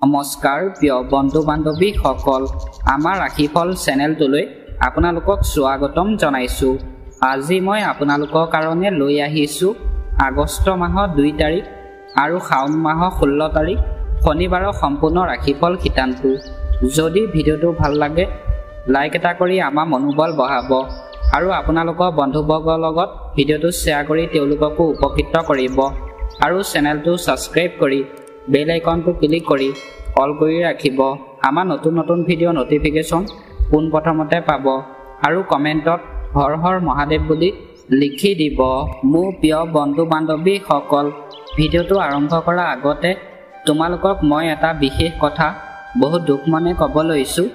নমস্কাৰ প্ৰিয় বন্ধু বান্ধৱী সকল আমাৰ ৰাশিফল চেনেলটোলৈ আপোনালোকক স্বাগতম জনাইছো। আজি মই আপোনালোকৰ কাৰণে লৈ আহিছো আগষ্ট মাহৰ 2 তাৰিখ আৰু শাওন মাহৰ 16 তাৰিখ শনিবাৰৰ সম্পূৰ্ণ ৰাশিফল শিতানটো। যদি ভিডিঅ'টো ভাল লাগে লাইক এটা কৰি আমাৰ মনোবল বঢ়াব আৰু আপোনালোকৰ বন্ধুবৰ্গৰ লগত ভিডিঅ'টো শ্বেয়াৰ কৰি তেওঁলোককো উপকৃত কৰিব আৰু চেনেলটো ছাবস্ক্ৰাইব কৰি বেল আইকনটো ক্লিক কৰি অল কৰি ৰাখিব। আমাৰ নতুন ভিডিঅ' নটিফিকেশ্যন পোনপ্ৰথমতে পাব আৰু কমেণ্টত হৰ হৰ মহাদেৱ বুলি লিখি দিব। মোৰ প্ৰিয় বন্ধু বান্ধৱীসকল, ভিডিঅ'টো আৰম্ভ কৰাৰ আগতে তোমালোকক মই এটা বিশেষ কথা বহুত দুখ মনে ক'ব লৈছোঁ।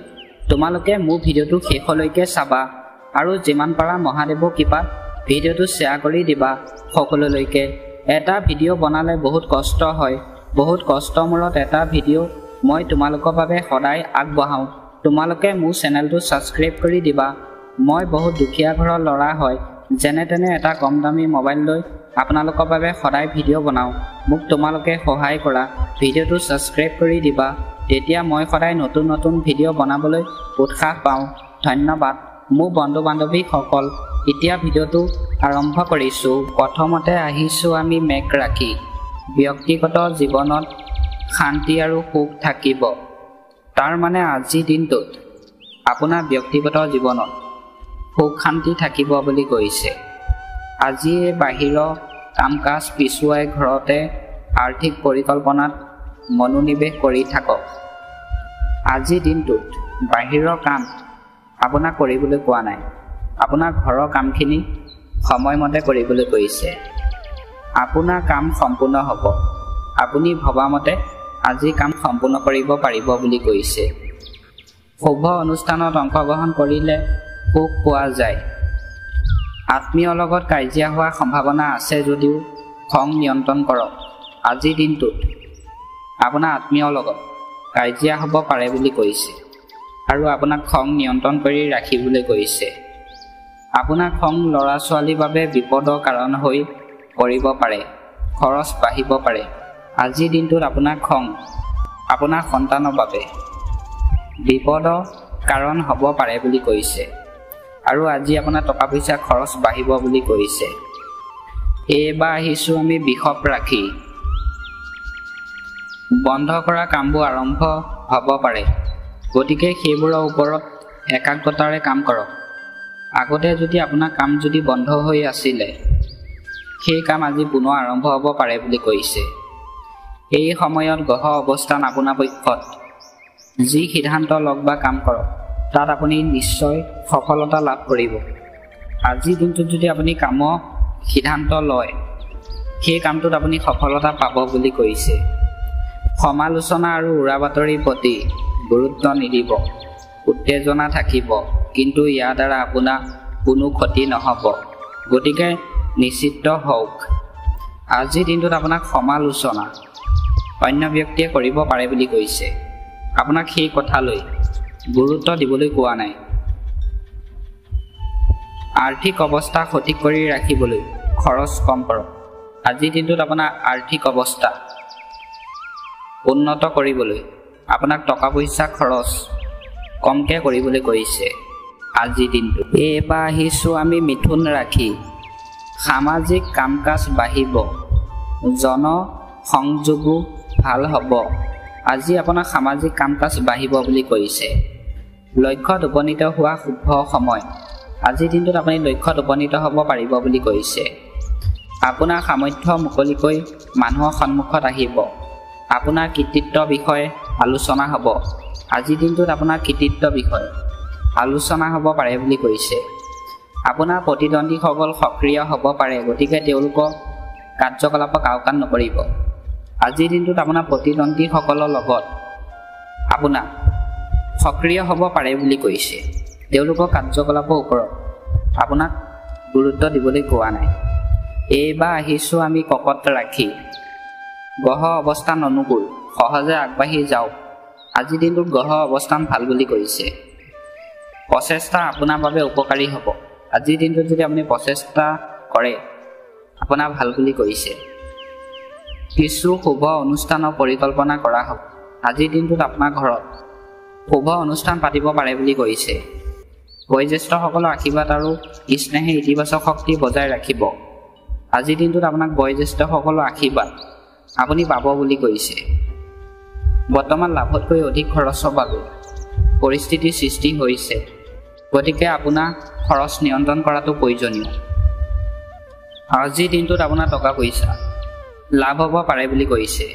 তোমালোকে মোৰ ভিডিঅ'টো শেষলৈকে চাবা আৰু যিমান পাৰা মহাদেৱৰ কৃপাত ভিডিঅ'টো শ্বেয়াৰ কৰি দিবা সকলোলৈকে। এটা ভিডিঅ' বনালে বহুত কষ্ট হয়, বহুত কষ্টৰ মূৰত এটা ভিডিঅ' মই তোমালোকৰ বাবে সদায় আগবঢ়াওঁ। তোমালোকে মোৰ চেনেলটো ছাবস্ক্ৰাইব কৰি দিবা। মই বহুত দুখীয়া ঘৰৰ ল'ৰা হয়, যেনে তেনে এটা কম দামী মোবাইল লৈ আপোনালোকৰ বাবে সদায় ভিডিঅ' বনাওঁ। মোক তোমালোকে সহায় কৰা, ভিডিঅ'টো ছাবস্ক্ৰাইব কৰি দিবা, তেতিয়া মই সদায় নতুন ভিডিঅ' বনাবলৈ উৎসাহ পাওঁ। ধন্যবাদ মোৰ বন্ধু বান্ধৱীসকল। এতিয়া ভিডিঅ'টো আৰম্ভ কৰিছোঁ। প্ৰথমতে আহিছোঁ আমি মেঘ ৰাশি। ব্যক্তিগত জীৱনত শান্তি আৰু সুখ থাকিব। তাৰ মানে আজিৰ দিনটোত আপোনাৰ ব্যক্তিগত জীৱনত সুখ শান্তি থাকিব বুলি কৈছে। আজি বাহিৰৰ কাম কাজ পিছুৱাই ঘৰতে আৰ্থিক পৰিকল্পনাত মনোনিৱেশ কৰি থাকক। আজিৰ দিনটোত বাহিৰৰ কাম আপোনাক কৰিবলৈ কোৱা নাই, আপোনাৰ ঘৰৰ কামখিনি সময়মতে কৰিবলৈ কৈছে। আপোনাৰ কাম সম্পূৰ্ণ হ'ব। আপুনি ভবামতে আজি কাম সম্পূৰ্ণ কৰিব পাৰিব বুলি কৈছে। শুভ অনুষ্ঠানত অংশগ্ৰহণ কৰিলে সুখ পোৱা যায়। আত্মীয়ৰ লগত কাজিয়া হোৱাৰ সম্ভাৱনা আছে যদিও খং নিয়ন্ত্ৰণ কৰক। আজিৰ দিনটোত আপোনাৰ আত্মীয়ৰ লগত কাজিয়া হ'ব পাৰে বুলি কৈছে আৰু আপোনাক খং নিয়ন্ত্ৰণ কৰি ৰাখিবলৈ কৈছে। আপোনাৰ খং ল'ৰা ছোৱালীৰ বাবে বিপদৰ কাৰণ হৈ পৰিব পাৰে, খৰচ বাঢ়িব পাৰে। আজিৰ দিনটোত আপোনাৰ খং আপোনাৰ সন্তানৰ বাবে বিপদৰ কাৰণ হ'ব পাৰে বুলি কৈছে আৰু আজি আপোনাৰ টকা পইচা খৰচ বাঢ়িব বুলি কৈছে। এইবাৰ আহিছোঁ আমি বৃষভ ৰাশি। বন্ধ কৰা কামবোৰ আৰম্ভ হ'ব পাৰে, গতিকে সেইবোৰৰ ওপৰত একাগ্ৰতাৰে কাম কৰক। আগতে যদি আপোনাৰ কাম যদি বন্ধ হৈ আছিলে, সেই কাম আজি পুনৰ আৰম্ভ হ'ব পাৰে বুলি কৈছে। এই সময়ত গ্ৰহ অৱস্থান আপোনাৰ পক্ষত। যি সিদ্ধান্ত লওক বা কাম কৰক, তাত আপুনি নিশ্চয় সফলতা লাভ কৰিব। আজিৰ দিনটোত যদি আপুনি কামৰ সিদ্ধান্ত লয়, সেই কামটোত আপুনি সফলতা পাব বুলি কৈছে। সমালোচনা আৰু উৰা বাতৰিৰ প্ৰতি গুৰুত্ব নিদিব। উত্তেজনা থাকিব, কিন্তু ইয়াৰ দ্বাৰা আপোনাৰ কোনো ক্ষতি নহ'ব, গতিকে নিশ্চিত হওক। আজিৰ দিনটোত আপোনাক সমালোচনা অন্য ব্যক্তিয়ে কৰিব পাৰে বুলি কৈছে। আপোনাক সেই কথালৈ গুৰুত্ব দিবলৈ কোৱা নাই। আৰ্থিক অৱস্থা সঠিক কৰি ৰাখিবলৈ খৰচ কম কৰক। আজিৰ দিনটোত আপোনাৰ আৰ্থিক অৱস্থা উন্নত কৰিবলৈ আপোনাক টকা পইচা খৰচ কমকৈ কৰিবলৈ কৈছে আজিৰ দিনটো। এইবাৰ আহিছোঁ আমি মিথুন ৰাশি। সামাজিক কাম কাজ বাঢ়িব, জনসংযোগো ভাল হ'ব। আজি আপোনাৰ সামাজিক কাম কাজ বাঢ়িব বুলি কৈছে। লক্ষ্যত উপনীত হোৱা শুভ সময়। আজিৰ দিনটোত আপুনি লক্ষ্যত উপনীত হ'ব পাৰিব বুলি কৈছে। আপোনাৰ সামৰ্থ্য মুকলিকৈ মানুহৰ সন্মুখত আহিব। আপোনাৰ কৃতিত্বৰ বিষয়ে আলোচনা হ'ব। আজিৰ দিনটোত আপোনাৰ কৃতিত্বৰ বিষয়ে আলোচনা হ'ব পাৰে বুলি কৈছে। আপোনাৰ প্ৰতিদ্বন্দ্বীসকল সক্ৰিয় হ'ব পাৰে, গতিকে তেওঁলোকৰ কাৰ্যকলাপক আওকাণ নকৰিব। আজিৰ দিনটোত আপোনাৰ প্ৰতিদ্বন্দ্বীসকলৰ লগত আপোনাৰ সক্ৰিয় হ'ব পাৰে বুলি কৈছে। তেওঁলোকৰ কাৰ্যকলাপৰ ওপৰত আপোনাক গুৰুত্ব দিবলৈ কোৱা নাই। এইবাৰ আহিছোঁ আমি কৰ্কট ৰাশি। গ্ৰহ অৱস্থান অনুকূল, সহজে আগবাঢ়ি যাওক। আজিৰ দিনটোত গ্ৰহ অৱস্থান ভাল বুলি কৈছে। প্ৰচেষ্টা আপোনাৰ বাবে উপকাৰী হ'ব। আজিৰ দিনটোত যদি আপুনি প্ৰচেষ্টা কৰে, আপোনাৰ ভাল বুলি কৈছে। কিছু শুভ অনুষ্ঠানৰ পৰিকল্পনা কৰা হ'ব। আজিৰ দিনটোত আপোনাৰ ঘৰত শুভ অনুষ্ঠান পাতিব পাৰে বুলি কৈছে। বয়োজ্যেষ্ঠসকলৰ আশীৰ্বাদ আৰু স্নেহে ইতিবাচক শক্তি বজাই ৰাখিব। আজিৰ দিনটোত আপোনাক বয়োজ্যেষ্ঠসকলৰ আশীৰ্বাদ আপুনি পাব বুলি কৈছে। বৰ্তমান লাভতকৈ অধিক খৰচৰ বাবে পৰিস্থিতিৰ সৃষ্টি হৈছে, গতিকে আপোনাৰ খৰচ নিয়ন্ত্ৰণ কৰাটো প্ৰয়োজনীয়। আজিৰ দিনটোত আপোনাৰ টকা পইচা লাভ হ'ব পাৰে বুলি কৈছে।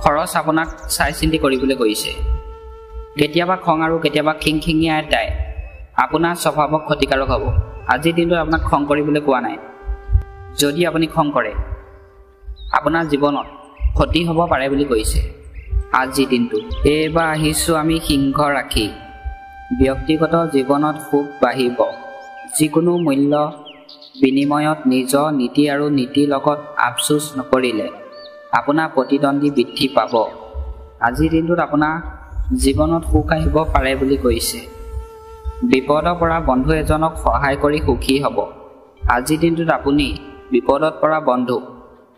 খৰচ আপোনাক চাই চিন্তি কৰিবলৈ কৈছে। কেতিয়াবা খং আৰু কেতিয়াবা খিংখিঙীয়া এটাই আপোনাৰ স্বভাৱক ক্ষতিকাৰক হ'ব। আজিৰ দিনটোত আপোনাক খং কৰিবলৈ কোৱা নাই। যদি আপুনি খং কৰে আপোনাৰ জীৱনত ক্ষতি হ'ব পাৰে বুলি কৈছে। আজিৰ দিনটো এইবাৰ আহিছোঁ আমি সিংহ ৰাখি। ব্যক্তিগত জীৱনত সুখ বাঢ়িব। যিকোনো মূল্য বিনিময়ত নিজৰ নীতি আৰু নীতিৰ লগত আফচোচ নকৰিলে আপোনাৰ প্ৰতিদ্বন্দ্বী বৃদ্ধি পাব। আজিৰ দিনটোত আপোনাৰ জীৱনত সুখ আহিব পাৰে বুলি কৈছে। বিপদৰ পৰা বন্ধু এজনক সহায় কৰি সুখী হ'ব। আজিৰ দিনটোত আপুনি বিপদত পৰা বন্ধুক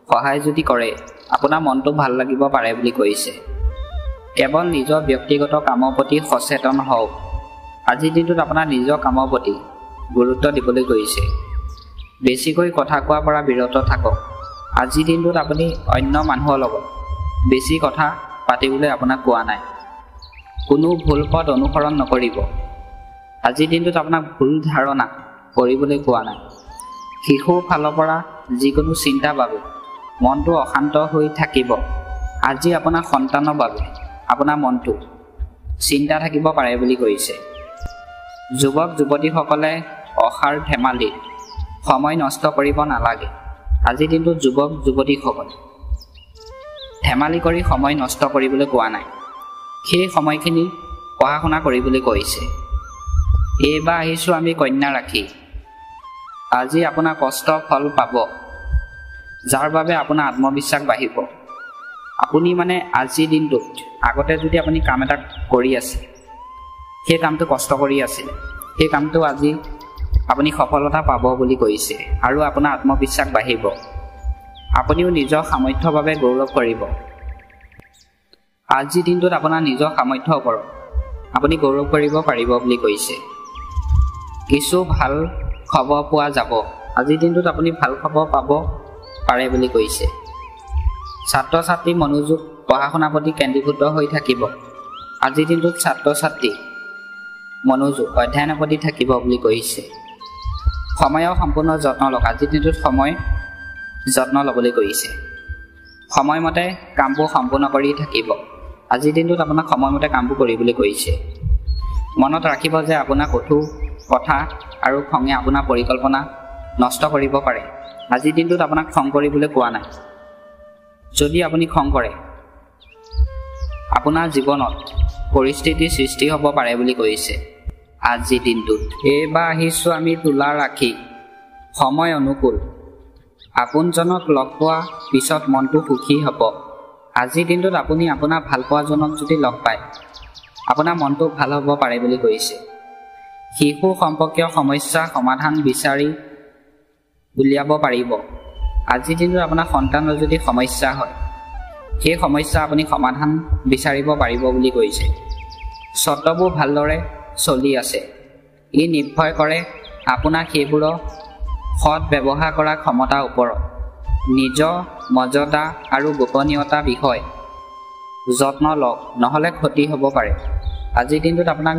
সহায় যদি কৰে আপোনাৰ মনটো ভাল লাগিব পাৰে বুলি কৈছে। কেৱল নিজৰ ব্যক্তিগত কামৰ প্ৰতি সচেতন হওক। আজিৰ দিনটোত আপোনাৰ নিজৰ কামৰ প্ৰতি গুৰুত্ব দিবলৈ কৈছে। বেছিকৈ কথা কোৱাৰ পৰা বিৰত থাকক। আজিৰ দিনটোত আপুনি অন্য মানুহৰ লগত বেছি কথা পাতিবলৈ আপোনাক কোৱা নাই। কোনো ভুল পথ অনুসৰণ নকৰিব। আজিৰ দিনটোত আপোনাক ভুল ধাৰণা কৰিবলৈ কোৱা নাই। শিশুৰ ফালৰ পৰা যিকোনো চিন্তাৰ বাবে মনটো অশান্ত হৈ থাকিব। আজি আপোনাৰ সন্তানৰ বাবে আপোনাৰ মনটো চিন্তা থাকিব পাৰে বুলি কৈছে। যুৱক যুৱতীসকলে অসাৰ ধেমালিত সময় নষ্ট কৰিব নালাগে। আজিৰ দিনটোত যুৱক যুৱতীসকলে ধেমালি কৰি সময় নষ্ট কৰিবলৈ কোৱা নাই। সেই সময়খিনি পঢ়া শুনা কৰিবলৈ কৈছে। এইবাৰ আহিছোঁ আমি কন্যা ৰাখি। আজি আপোনাৰ কষ্টৰ ফল পাব, যাৰ বাবে আপোনাৰ আত্মবিশ্বাস বাঢ়িব। আপুনি আজিৰ দিনটোত আগতে যদি আপুনি কাম এটা কৰি আছে, সেই কামটো কষ্ট কৰি আছিল, সেই কামটো আজি আপুনি সফলতা পাব বুলি কৈছে আৰু আপোনাৰ আত্মবিশ্বাস বাঢ়িব। আপুনিও নিজৰ সামৰ্থ্যৰ বাবে গৌৰৱ কৰিব। আজিৰ দিনটোত আপোনাৰ নিজৰ সামৰ্থ্যৰ ওপৰত আপুনি গৌৰৱ কৰিব পাৰিব বুলি কৈছে। কিছু ভাল খবৰ পোৱা যাব। আজিৰ দিনটোত আপুনি ভাল খবৰ পাব পাৰে বুলি কৈছে। ছাত্ৰ ছাত্ৰী মনোযোগ পঢ়া শুনাৰ প্ৰতি কেন্দ্ৰীভূত হৈ থাকিব। আজিৰ দিনটোত ছাত্ৰ ছাত্ৰী মনোযোগ অধ্যয়নৰ প্ৰতি থাকিব বুলি কৈছে। সময়ৰ সম্পূৰ্ণ যত্ন লওক। আজিৰ দিনটোত সময় যত্ন ল'বলৈ কৈছে। সময়মতে কামবোৰ সম্পূৰ্ণ কৰি থাকিব। আজিৰ দিনটোত আপোনাক সময়মতে কামবোৰ কৰিবলৈ কৈছে। মনত ৰাখিব যে আপোনাৰ কঠোৰ কথা আৰু খঙে আপোনাৰ পৰিকল্পনা নষ্ট কৰিব পাৰে। আজিৰ দিনটোত আপোনাক খং কৰিবলৈ কোৱা নাই। যদি আপুনি খং কৰে আপোনাৰ জীৱনত পৰিস্থিতিৰ সৃষ্টি হ'ব পাৰে বুলি কৈছে। আজিৰ দিনটোত এইবাৰ আহিছোঁ আমি তুলা ৰাখি। সময় অনুকূল। আপোনজনক লগ পোৱা পিছত মনটো সুখী হ'ব। আজিৰ দিনটোত আপুনি আপোনাৰ ভালপোৱাজনক যদি লগ পায় আপোনাৰ মনটো ভাল হ'ব পাৰে বুলি কৈছে। শিশু সম্পৰ্কীয় সমস্যা সমাধান বিচাৰি উলিয়াব পাৰিব। আজিৰ দিনটোত আপোনাৰ সন্তানৰ যদি সমস্যা হয় সেই সমস্যা আপুনি সমাধান বিচাৰিব পাৰিব বুলি কৈছে। স্বত্ববোৰ ভালদৰে চলি আছে। ই নিৰ্ভৰ কৰে আপোনাৰ সেইবোৰৰ সৎ ব্যৱহাৰ কৰা ক্ষমতাৰ ওপৰত। নিজৰ মৰ্যাদা আৰু গোপনীয়তা বিষয় যত্ন লওক, নহ'লে ক্ষতি হ'ব পাৰে। আজিৰ দিনটোত আপোনাক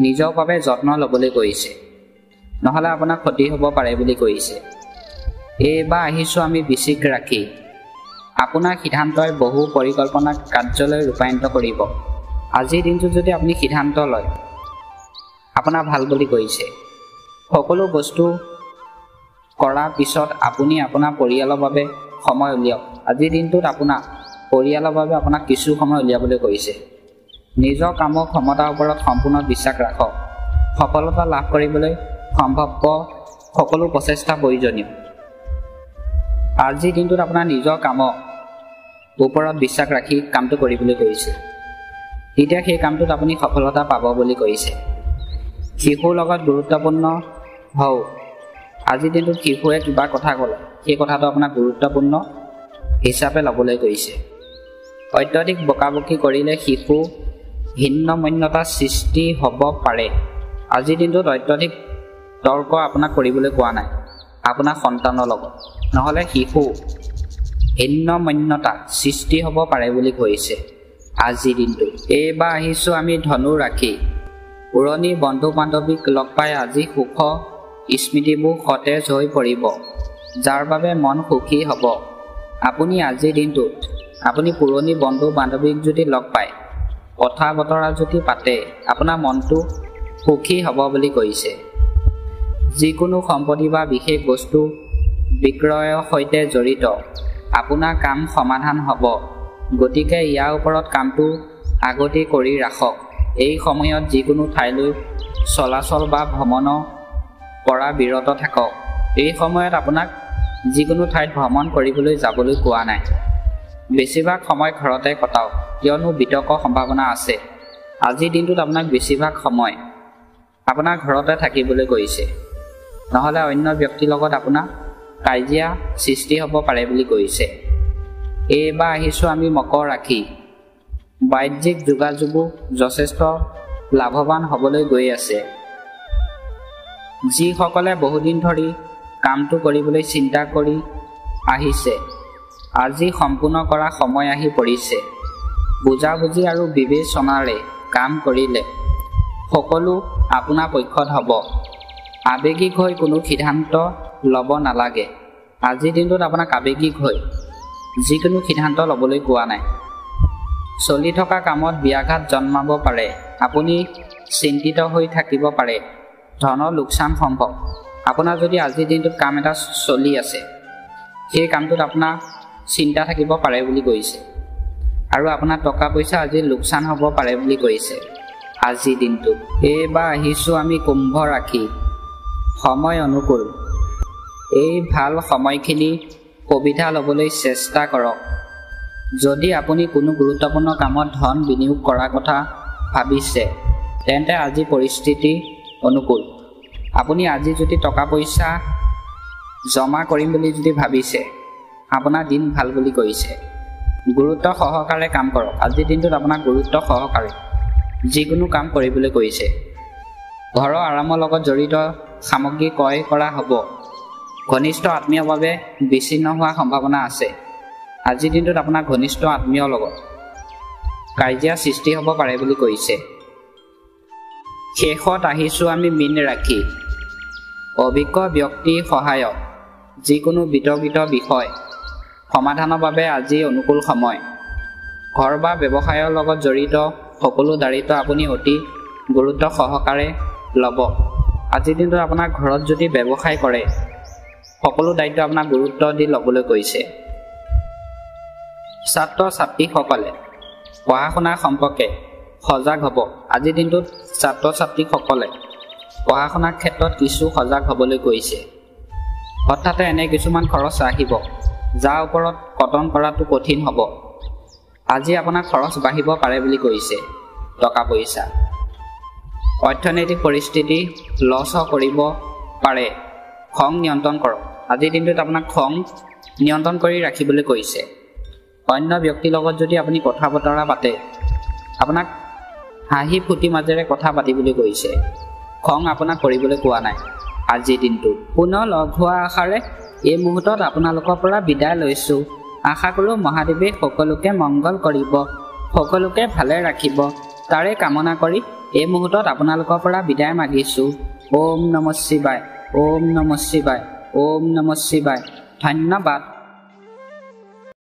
নিজৰ বাবে যত্ন ল'বলৈ কৈছে, নহ'লে আপোনাৰ ক্ষতি হ'ব পাৰে বুলি কৈছে। এইবাৰ আহিছোঁ আমি বৃশ্চিক ৰাখি। আপোনাৰ সিদ্ধান্তই বহু পৰিকল্পনা কাৰ্যলৈ ৰূপায়িত কৰিব। আজিৰ দিনটোত যদি আপুনি সিদ্ধান্ত লয় আপোনাৰ ভাল বুলি কৈছে। সকলো বস্তু কৰাৰ পিছত আপুনি আপোনাৰ পৰিয়ালৰ বাবে সময় উলিয়াওক। আজিৰ দিনটোত আপোনাৰ পৰিয়ালৰ বাবে আপোনাক কিছু সময় উলিয়াবলৈ কৈছে। নিজৰ কামৰ ক্ষমতাৰ ওপৰত সম্পূৰ্ণ বিশ্বাস ৰাখক। সফলতা লাভ কৰিবলৈ সম্ভৱপৰ সকলো প্ৰচেষ্টা প্ৰয়োজনীয়। আজিৰ দিনটোত আপোনাৰ নিজৰ কামৰ ওপৰত বিশ্বাস ৰাখি কামটো কৰিবলৈ কৈছে। তেতিয়া সেই কামটোত আপুনি সফলতা পাব বুলি কৈছে। শিশুৰ লগত গুৰুত্বপূৰ্ণ হওক। আজিৰ দিনটোত শিশুৱে কিবা কথা ক'লে সেই কথাটো আপোনাক গুৰুত্বপূৰ্ণ হিচাপে ল'বলৈ কৈছে। অত্যধিক বকাবকি কৰিলে শিশু ভিন্নমন্যতাৰ সৃষ্টি হ'ব পাৰে। আজিৰ দিনটোত অত্যধিক তৰ্ক আপোনাক কৰিবলৈ কোৱা নাই আপোনাৰ সন্তানৰ লগত, নহ'লে শিশু ভিন্নমন্যতা সৃষ্টি হ'ব পাৰে বুলি কৈছে আজিৰ দিনটোত। এইবাৰ আহিছোঁ আমি ধনু ৰাশি। পুৰণি বন্ধু বান্ধৱীক লগ পাই আজি সুখ স্মৃতিবোৰ সতেজ হৈ পৰিব, যাৰ বাবে মন সুখী হ'ব। আপুনি আজিৰ দিনটোত আপুনি পুৰণি বন্ধু বান্ধৱীক যদি লগ পায়, কথা বতৰা যদি পাতে, আপোনাৰ মনটো সুখী হ'ব বুলি কৈছে। যিকোনো সম্পত্তি বা বিশেষ বস্তু বিক্ৰয়ৰ সৈতে জড়িত আপোনাৰ কাম সমাধান হ'ব, গতিকে ইয়াৰ ওপৰত কামটো আগতেই কৰি ৰাখক। এই সময়ত যিকোনো ঠাইলৈ চলাচল বা ভ্ৰমণৰ পৰা বিৰত থাকক। এই সময়ত আপোনাক যিকোনো ঠাইত ভ্ৰমণ কৰিবলৈ যাবলৈ কোৱা নাই। বেছিভাগ সময় ঘৰতে কটাওক, কিয়নো বিতৰ্কৰ সম্ভাৱনা আছে। আজিৰ দিনটোত আপোনাক বেছিভাগ সময় আপোনাৰ ঘৰতে থাকিবলৈ কৈছে, নহ'লে অন্য ব্যক্তিৰ লগত আপোনাৰ কাজিয়া সৃষ্টি হ'ব পাৰে বুলি কৈছে। এইবাৰ আহিছোঁ আমি মকৰ ৰাশি। বাহ্যিক যোগাযোগো যথেষ্ট লাভৱান হ'বলৈ গৈ আছে। যিসকলে বহুদিন ধৰি কামটো কৰিবলৈ চিন্তা কৰি আহিছে, আজি সম্পূৰ্ণ কৰা সময় আহি পৰিছে। বুজাবুজি আৰু বিবেচনাৰে কাম কৰিলে সকলো আপোনাৰ পক্ষত হ'ব। আৱেগিক হৈ কোনো সিদ্ধান্ত ল'ব নালাগে। আজিৰ দিনটোত আপোনাক আৱেগিক হৈ যিকোনো সিদ্ধান্ত ল'বলৈ কোৱা নাই। চলি থকা কামত ব্যাঘাত জন্মাব পাৰে, আপুনি চিন্তিত হৈ থাকিব পাৰে, ধনৰ লোকচান সম্ভৱ। আপোনাৰ যদি আজিৰ দিনটোত কাম এটা চলি আছে, সেই কামটোত আপোনাৰ চিন্তা থাকিব পাৰে বুলি কৈছে, আৰু আপোনাৰ টকা পইচা আজি লোকচান হ'ব পাৰে বুলি কৈছে আজিৰ দিনটোত। এইবাৰ আহিছোঁ আমি কুম্ভ ৰাশি। সময় অনুকূল। এই ভাল সময়খিনি সুবিধা ল'বলৈ চেষ্টা কৰক। যদি আপুনি কোনো গুৰুত্বপূৰ্ণ কামত ধন বিনিয়োগ কৰাৰ কথা ভাবিছে, তেন্তে আজি পৰিস্থিতি অনুকূল। আপুনি আজি যদি টকা পইচা জমা কৰিম বুলি যদি ভাবিছে, আপোনাৰ দিন ভাল বুলি কৈছে। গুৰুত্ব সহকাৰে কাম কৰক। আজিৰ দিনটোত আপোনাক গুৰুত্ব সহকাৰে যিকোনো কাম কৰিবলৈ কৈছে। ঘৰৰ আৰামৰ লগত জড়িত সামগ্ৰী ক্ৰয় কৰা হ'ব। ঘনিষ্ঠ আত্মীয়ৰ বাবে বিচ্ছিন্ন হোৱাৰ সম্ভাৱনা আছে। আজিৰ দিনটোত আপোনাৰ ঘনিষ্ঠ আত্মীয়ৰ লগত কাজিয়া সৃষ্টি হ'ব পাৰে বুলি কৈছে। শেষত আহিছোঁ আমি মীন ৰাশি। অভিজ্ঞ ব্যক্তিৰ সহায়ত যিকোনো বিতৰ্কিত বিষয় সমাধানৰ বাবে আজি অনুকূল সময়। ঘৰ বা ব্যৱসায়ৰ লগত জড়িত সকলো দায়িত্ব আপুনি অতি গুৰুত্ব সহকাৰে ল'ব। আজিৰ দিনটোত আপোনাৰ ঘৰত যদি ব্যৱসায় কৰে, সকলো দায়িত্ব আপোনাক গুৰুত্ব দি ল'বলৈ কৈছে। ছাত্ৰ ছাত্ৰীসকলে পঢ়া শুনাৰ সম্পৰ্কে সজাগ হ'ব। আজিৰ দিনটোত ছাত্ৰ ছাত্ৰীসকলে পঢ়া শুনাৰ ক্ষেত্ৰত কিছু সজাগ হ'বলৈ কৈছে। হঠাতে এনে কিছুমান খৰচ আহিব, যাৰ ওপৰত কটন কৰাটো কঠিন হ'ব। আজি আপোনাৰ খৰচ বাঢ়িব পাৰে বুলি কৈছে। টকা পইচা, অৰ্থনৈতিক পৰিস্থিতি লছ কৰিব পাৰে। খং নিয়ন্ত্ৰণ কৰক। আজিৰ দিনটোত আপোনাক খং নিয়ন্ত্ৰণ কৰি ৰাখিবলৈ কৈছে। অন্য ব্যক্তিৰ লগত যদি আপুনি কথা বতৰা পাতে, আপোনাক হাঁহি ফূৰ্তি মাজেৰে কথা পাতিবলৈ কৈছে। খং আপোনাক কৰিবলৈ কোৱা নাই আজিৰ দিনটোত। পুনৰ লগ হোৱা আশাৰে এই মুহূৰ্তত আপোনালোকৰ পৰা বিদায় লৈছোঁ। আশা কৰোঁ মহাদেৱে সকলোকে মংগল কৰিব, সকলোকে ভালে ৰাখিব, তাৰে কামনা কৰি এই মুহূৰ্তত আপোনালোকৰ পৰা বিদায় মাগিছোঁ। ওম নমঃ শিৱায়, ওম নমঃ শিৱায়, ওম নমঃ শিৱায়। ধন্যবাদ।